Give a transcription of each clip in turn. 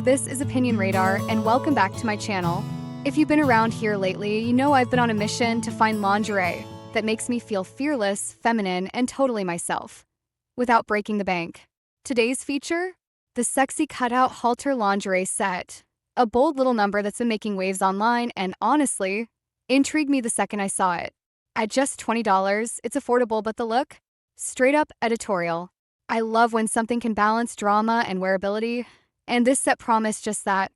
this is Opinion Radar, and welcome back to my channel. If you've been around here lately, you know I've been on a mission to find lingerie that makes me feel fearless, feminine, and totally myself, without breaking the bank. Today's feature? The sexy Cutout Halter Lingerie set. A bold little number that's been making waves online and, honestly, intrigued me the second I saw it. At just $20, it's affordable, but the look? Straight up editorial. I love when something can balance drama and wearability, and this set promised just that.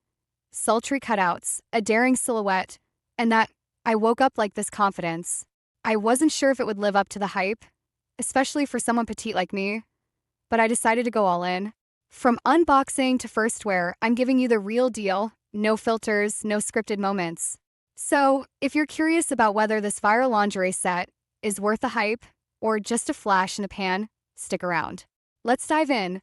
Sultry cutouts, a daring silhouette, and that I woke up like this confidence. I wasn't sure if it would live up to the hype, especially for someone petite like me, but I decided to go all in. From unboxing to first wear, I'm giving you the real deal, no filters, no scripted moments. So, if you're curious about whether this viral lingerie set is worth the hype or just a flash in the pan, stick around. Let's dive in.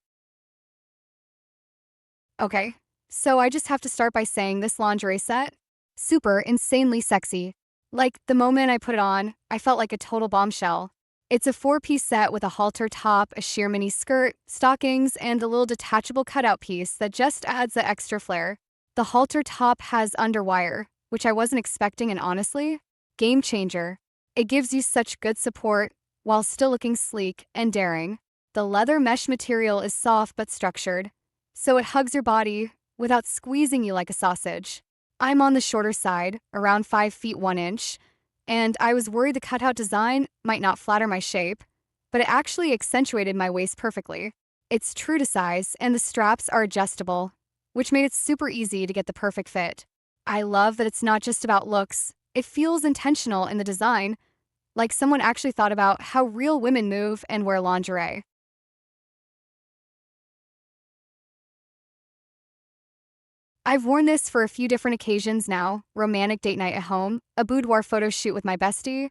Okay, so I just have to start by saying this lingerie set, super insanely sexy. Like, the moment I put it on, I felt like a total bombshell. It's a four-piece set with a halter top, a sheer mini skirt, stockings, and a little detachable cutout piece that just adds the extra flair. The halter top has underwire, which I wasn't expecting, and honestly, game changer. It gives you such good support while still looking sleek and daring. The leather mesh material is soft but structured, so it hugs your body without squeezing you like a sausage. I'm on the shorter side, around 5 feet 1 inch, and I was worried the cutout design might not flatter my shape, but it actually accentuated my waist perfectly. It's true to size, and the straps are adjustable, which made it super easy to get the perfect fit. I love that it's not just about looks. It feels intentional in the design, like someone actually thought about how real women move and wear lingerie. I've worn this for a few different occasions now: romantic date night at home, a boudoir photo shoot with my bestie,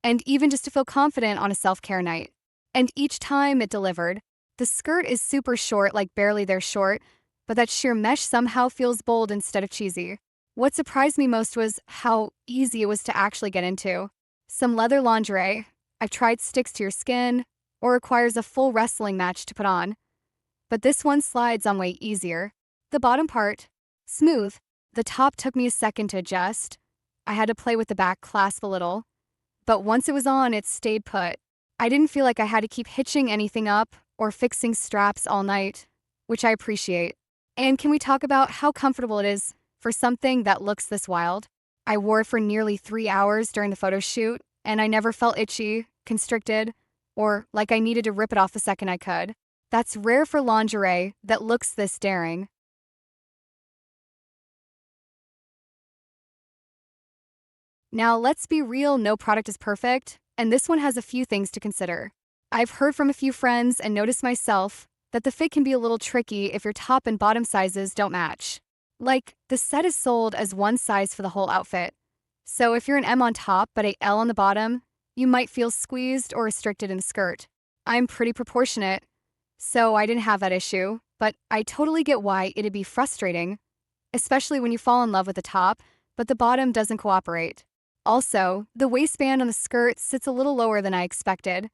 and even just to feel confident on a self-care night. And each time it delivered. The skirt is super short, like barely there short, but that sheer mesh somehow feels bold instead of cheesy. What surprised me most was how easy it was to actually get into. Some leather lingerie, I've tried, sticks to your skin or requires a full wrestling match to put on, but this one slides on way easier. The bottom part, smooth. The top took me a second to adjust. I had to play with the back clasp a little, but once it was on, it stayed put. I didn't feel like I had to keep hitching anything up or fixing straps all night, which I appreciate. And can we talk about how comfortable it is for something that looks this wild? I wore it for nearly 3 hours during the photo shoot, and I never felt itchy, constricted, or like I needed to rip it off the second I could. That's rare for lingerie that looks this daring. Now, let's be real, no product is perfect, and this one has a few things to consider. I've heard from a few friends and noticed myself that the fit can be a little tricky if your top and bottom sizes don't match. Like, the set is sold as one size for the whole outfit. So if you're an M on top but a L on the bottom, you might feel squeezed or restricted in the skirt. I'm pretty proportionate, so I didn't have that issue, but I totally get why it'd be frustrating, especially when you fall in love with the top, but the bottom doesn't cooperate. Also, the waistband on the skirt sits a little lower than I expected.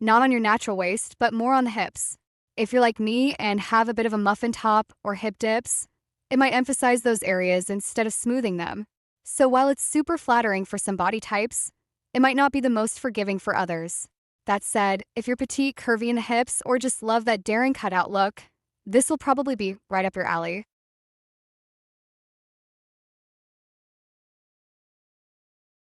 Not on your natural waist, but more on the hips. If you're like me and have a bit of a muffin top or hip dips, it might emphasize those areas instead of smoothing them. So while it's super flattering for some body types, it might not be the most forgiving for others. That said, if you're petite, curvy in the hips, or just love that daring cutout look, this will probably be right up your alley.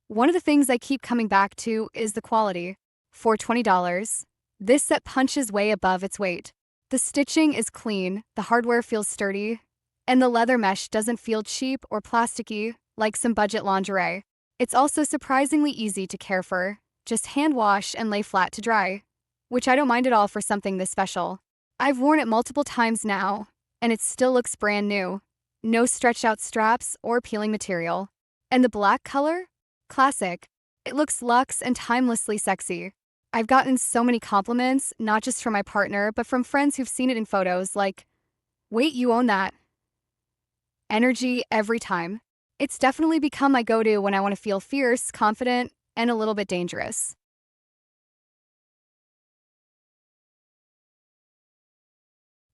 One of the things I keep coming back to is the quality. For $20, this set punches way above its weight. The stitching is clean, the hardware feels sturdy, and the leather mesh doesn't feel cheap or plasticky like some budget lingerie. It's also surprisingly easy to care for. Just hand wash and lay flat to dry, which I don't mind at all for something this special. I've worn it multiple times now, and it still looks brand new. No stretched out straps or peeling material. And the black color? Classic. It looks luxe and timelessly sexy. I've gotten so many compliments, not just from my partner, but from friends who've seen it in photos, like, "Wait, you own that?" Energy every time. It's definitely become my go-to when I want to feel fierce, confident, and a little bit dangerous.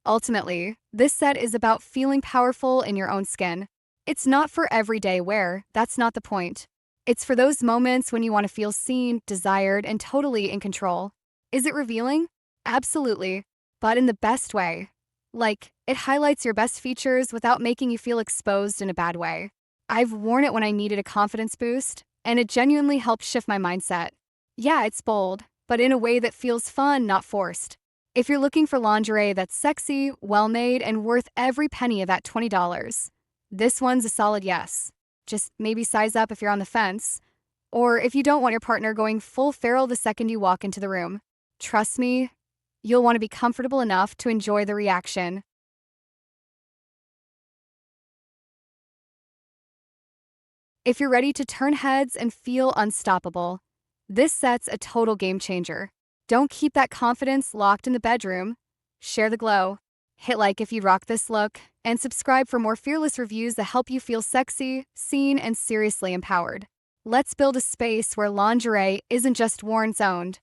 Ultimately, this set is about feeling powerful in your own skin. It's not for everyday wear, that's not the point. It's for those moments when you want to feel seen, desired, and totally in control. Is it revealing? Absolutely, but in the best way. Like, it highlights your best features without making you feel exposed in a bad way. I've worn it when I needed a confidence boost, and it genuinely helped shift my mindset. Yeah, it's bold, but in a way that feels fun, not forced. If you're looking for lingerie that's sexy, well-made, and worth every penny of that $20, this one's a solid yes. Just maybe size up if you're on the fence, or if you don't want your partner going full feral the second you walk into the room. Trust me, you'll want to be comfortable enough to enjoy the reaction. If you're ready to turn heads and feel unstoppable, this set's a total game changer. Don't keep that confidence locked in the bedroom. Share the glow. Hit like if you rock this look, and subscribe for more fearless reviews that help you feel sexy, seen, and seriously empowered. Let's build a space where lingerie isn't just worn, it's owned.